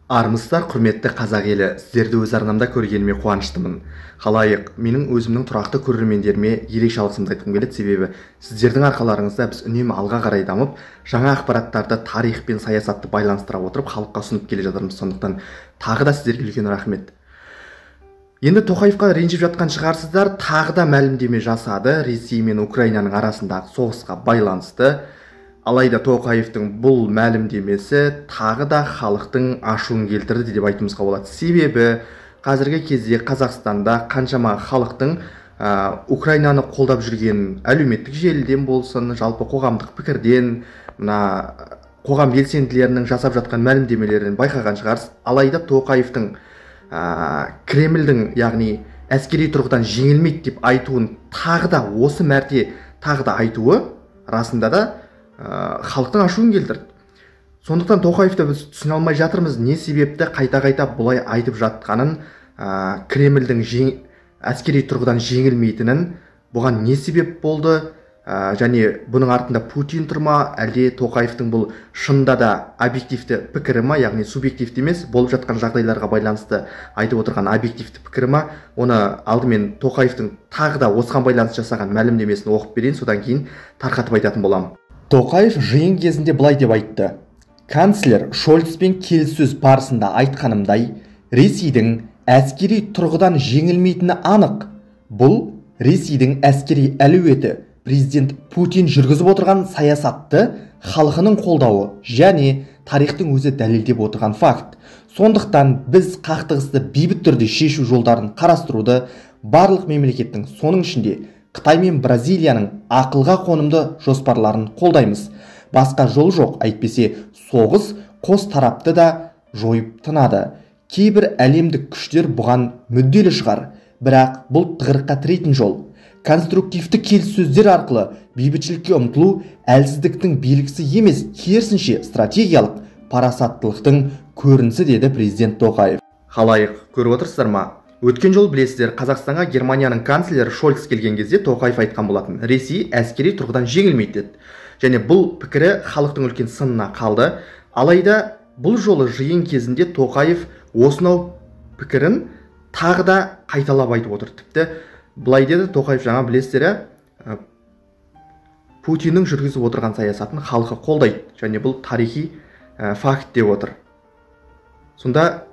Армысыздар, құрметті қазақ елі, сіздерді өз арнамда көргеніме қуаныштымын. Халайық, менің өзімнің тұрақты көрермендеріме ерекше алғысымды айтқым келеді, себебі сіздердің арқаларыңызда біз үнемі алға қарай дамып, жаңа ақпараттарды тарих пен саясатты байланыстыра отырып, халыққа ұсынып келе жатырмыз. Сондықтан тағы да сіздерге үлкен рахмет. Енді Тоқаевқа ренжіп жатқан шығарсыздар, тағы да мәлімдеме жасады Ресей мен Украинаның арасындағы соғысқа байланысты. Алайда Тоқаевтың бұл мәлімдемесі тағы да халықтың ашуын келтірді деп айтуымызға болады. Себебі қазіргі кезде Қазақстанда қаншама халықтың Украинаны қолдап жүрген әлеуметтік желіден болсын, жалпы қоғамдық пікірден, қоғам белсенділерінің жасап жатқан мәлімдемелерін байқаған шығарсыз. Алайда Тоқаевтың Кремльдің, яғни әскери тұрғыдан жеңілмейді деп айтуын тағы да осы мәрте тағы да айтуы расында да халықтың ашуын келтірді. Сондықтан Тоқаевты біз түсіне алмай жатырмыз, не себепті қайта-қайта бұлай айтып жатқанын, Кремльдің әскери тұрғыдан жеңілмейтінін, бұған не себеп болды, және бұның артында Путин тұр ма, әлде Тоқаевтың бұл шынында да объективті пікірі ма, яғни субъективті емес, болып жатқан жағдайларға байланысты айтып отырған объективті пікірі ма, оны алдымен Тоқаевтың тағы да осыған байланысты жасаған мәлімдемесін оқып берейін, содан кейін тарқатып айтатын боламын. Тоқаев жиын кезінде былай деп айтты: канцлер Шольцпен келіссөз барысында айтқанымдай, Ресейдің әскери тұрғыдан жеңілмейтіні анық. Бұл Ресейдің әскери әлеуеті президент Путин жүргізіп отырған саясатты халқының қолдауы және тарихтың өзі дәлелдеп отырған факт. Сондықтан біз қақтығысты бейбіт түрде шешу жолдарын қарастыруды барлық мемлекеттің, соның ішінде Қытай мен Бразилияның ақылға қонымды жоспарларын қолдаймыз. Басқа жол жоқ, әйтпесе соғыс қос тарапты да жойып тынады. Кейбір әлемдік күштер бұған мүдделі шығар, бірақ бұл тығырыққа тірейтін жол. Конструктивті келіссөздер арқылы бейбітшілікке ұмтылу әлсіздіктің белгісі емес, керісінше стратегиялық парасаттылықтың көрінісі, деді президент Тоқаев. Халайық, көріп отырсыздар ма? Өткен жол білесіздер, Қазақстанға Германияның канцлері Шольц келген кезде Тоқаев айтқан болатын: Ресей әскери тұрғыдан жеңілмейді деді. Және бұл пікірі халықтың үлкен сынына қалды. Алайда бұл жолы жиын кезінде Тоқаев осынау пікірін тағы да қайталап айтып отыр. Тіпті былай деді Тоқаев: жаңа білесіздер, Путиннің жүргізіп отырған саясатын халқы қолдайды, және бұл тарихи факт деп отыр. Сонда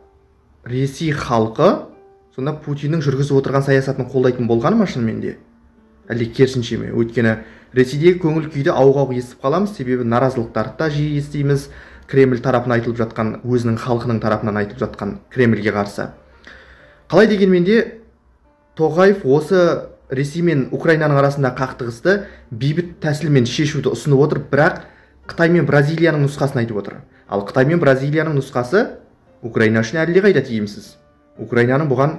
Ресей халқы сонда Путиннің жүргізіп отырған саясатын қолдайтын болғаны ма шынымен де? Әлде керісінше ме? Өйткені Ресейдегі көңіл күйді ауық-ауық естіп қаламыз, себебі наразылықтарды да жиі естиміз. Кремль тарапынан айтылып жатқан, өзінің халқының тарапынан айтылып жатқан Кремльге қарсы. Қалай дегенмен де Тоқаев осы Ресей мен Украинаның арасында қақтығысты бейбіт тәсілмен шешуді ұсынып отыр, бірақ Қытай мен Бразилияның нұсқасын айтып отыр. Ал Қытай мен Бразилияның нұсқасы Украина үшін әлдеқайда тиімсіз. Украинаның бұған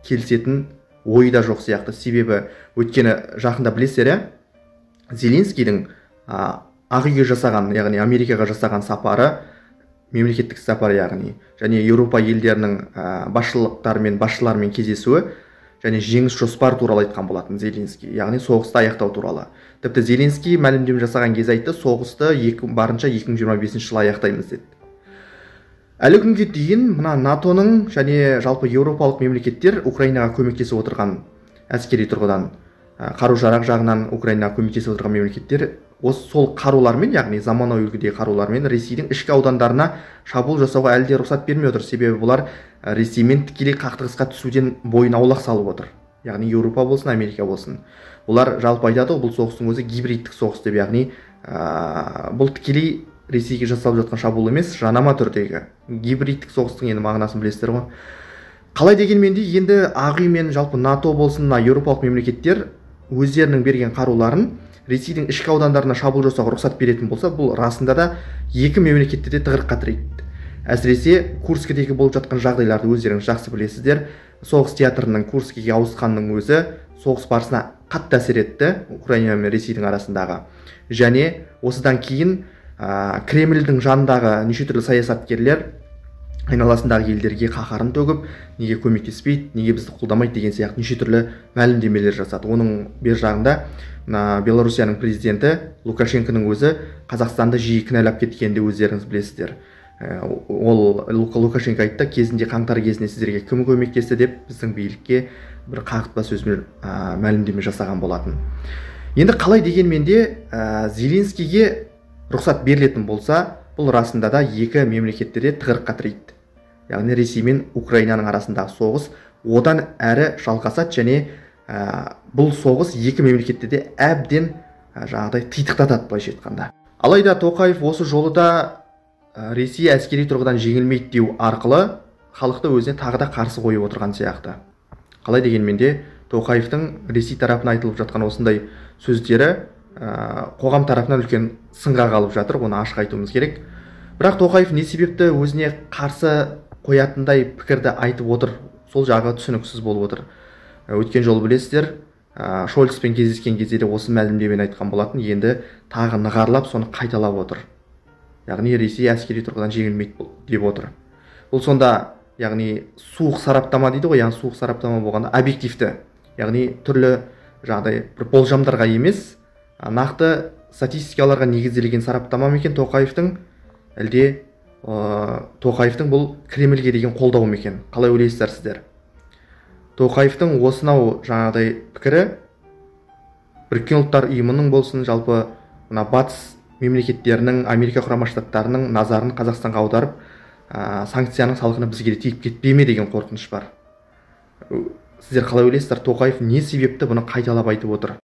келісетін ойы да жоқ сияқты. Себебі өткені жақында білесіздер, Зеленскийдің Ақ үйге жасаған, яғни Америкаға жасаған сапары, мемлекеттік сапары яғни, және Еуропа елдерінің басшыларымен кездесуі және жеңіс жоспар туралы айтқан болатын Зеленский, яғни соғысты аяқтау туралы. Тіпті Зеленский мәлімдеме жасаған кезде айтты: соғысты барынша 2025 жылы аяқтаймыз деді. Әлі күнге дейін мына НАТОның және жалпы еуропалық мемлекеттер Украинаға көмектесіп отырған, әскери тұрғыдан қару-жарақ жағынан Украинаға көмектесіп отырған мемлекеттер осы сол қарулармен, яғни заманауи үлгідегі қарулармен Ресейдің ішкі аудандарына шабуыл жасауға әлі де рұқсат бермей отыр. Себебі бұлар Ресеймен тікелей қақтығысқа түсуден бойын аулақ салып отыр. Яғни Еуропа болсын, Америка болсын. Бұлар жалпы айтады, бұл соғыстың өзі гибридтік соғыс деп, яғни бұл тікелей Ресейге жасалып жатқан шабуыл емес, жанама түрдегі гибридтік соғыстың енді мағынасын білесіздер ғой. Қалай дегенмен де енді Ақ үй мен жалпы НАТО болсын, еуропалық мемлекеттер өздерінің берген қаруларын Ресейдің ішкі аудандарына шабуыл жасауға рұқсат беретін болса, бұл расында да екі мемлекетті де тығырыққа тірейді. Әсіресе Курскідегі болып жатқан жағдайларды өздеріңіз жақсы білесіздер. Соғыс театрының Курскіге ауысқанның өзі соғыс барысына қатты әсер етті Украина мен Ресейдің арасындағы. Және осыдан кейін Кремльдің жанындағы неше түрлі саясаткерлер айналасындағы елдерге қаһарын төгіп, неге көмектеспейді, неге бізді қолдамайды деген сияқты неше түрлі мәлімдемелер жасады. Оның бер жағында Белоруссияның президенті Лукашенконың өзі Қазақстанды жиі кінәлап кеткенде өздеріңіз білесіздер. Ол Лукашенко айтты, кезінде қаңтар кезінде сіздерге кім көмектесті деп біздің билікке бір қағытпа сөзбен мәлімдеме жасаған болатын. Енді қалай дегенмен де Зеленскийге рұқсат берілетін болса, бұл расында да екі мемлекетте де тығырыққа тірейді. Яғни Ресей мен Украинаның арасындағы соғыс одан әрі жалғасады және бұл соғыс екі мемлекетте де әбден жаңағыдай титықтатады былайша айтқанда. Алайда Тоқаев осы жолы да Ресей әскери тұрғыдан жеңілмейді деу арқылы халықты өзіне тағы да қарсы қойып отырған сияқты. Қалай дегенмен де Тоқаевтың Ресей тарапына айтылып жатқан осындай сөздері қоғам тарапынан үлкен сынға қалып жатыр, оны ашық айтуымыз керек. Бірақ Тоқаев не себепті өзіне қарсы қоятындай пікірді айтып отыр, сол жағы түсініксіз болып отыр. Өткен жолы білесіздер, Шольцпен кездескен кезде де осы мәлімдемені айтқан болатын, енді тағы нығарлап соны қайталап отыр. Яғни Ресей әскери тұрғыдан жеңілмейді деп отыр. Бұл сонда, яғни суық сараптама дейді ғой, яғни суық сараптама болғанда объективті, яғни түрлі жағдай бір болжамдарға емес, нақты статистикаларға негізделген сараптама ма екен Тоқаевтың, әлде Тоқаевтың бұл Кремльге деген қолдау ма екен? Қалай ойлайсыздар сіздер? Тоқаевтың осынау жаңағыдай пікірі Біріккен ұлттар ұйымының болсын, жалпы мына батыс мемлекеттерінің, Америка құрама штаттарының назарын Қазақстанға аударып, санкцияның салқыны бізге де тиіп кетпей ме деген қорқыныш бар. Сіздер қалай ойлайсыздар? Тоқаев не себепті бұны қайталап айтып отыр?